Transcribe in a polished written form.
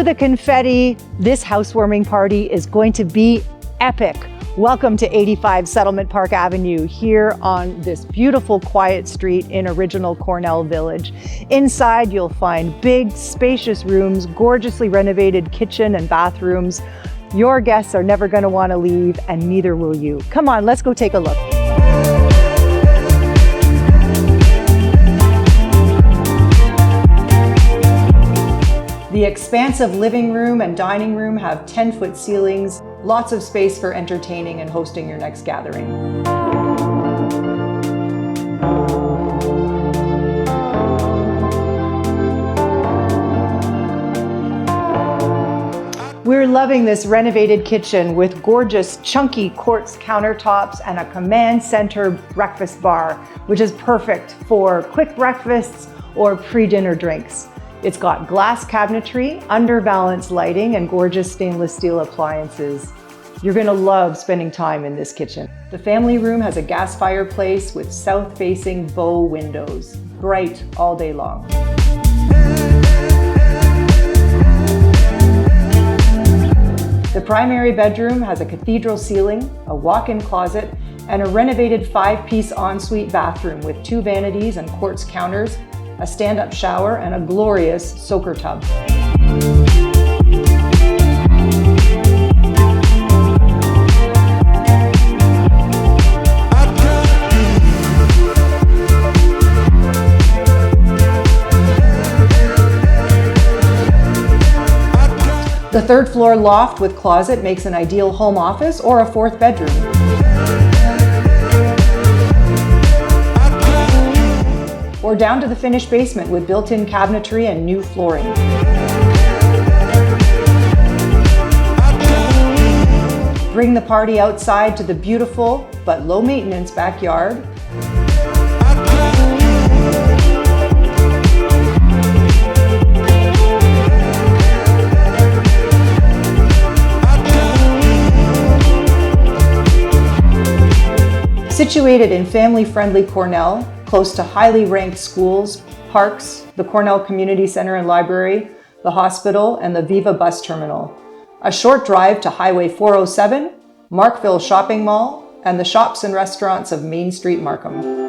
Cue the confetti. This housewarming party is going to be epic. Welcome to 85 Settlement Park Avenue here on this beautiful quiet street in original Cornell Village. Inside you'll find big spacious rooms, gorgeously renovated kitchen and bathrooms. Your guests are never going to want to leave, and neither will you. Come on, let's go take a look. The expansive living room and dining room have 10-foot ceilings, lots of space for entertaining and hosting your next gathering. We're loving this renovated kitchen with gorgeous chunky quartz countertops and a command center breakfast bar, which is perfect for quick breakfasts or pre-dinner drinks. It's got glass cabinetry, underbalanced lighting, and gorgeous stainless steel appliances. You're gonna love spending time in this kitchen. The family room has a gas fireplace with south-facing bow windows, bright all day long. The primary bedroom has a cathedral ceiling, a walk-in closet, and a renovated 5-piece ensuite bathroom with 2 vanities and quartz counters, a stand-up shower, and a glorious soaker tub. The 3rd floor loft with closet makes an ideal home office or a 4th bedroom. Or down to the finished basement with built-in cabinetry and new flooring. Bring the party outside to the beautiful but low-maintenance backyard. Situated in family-friendly Cornell, close to highly ranked schools, parks, the Cornell Community Center and Library, the hospital, and the Viva bus terminal. A short drive to Highway 407, Markville Shopping Mall, and the shops and restaurants of Main Street, Markham.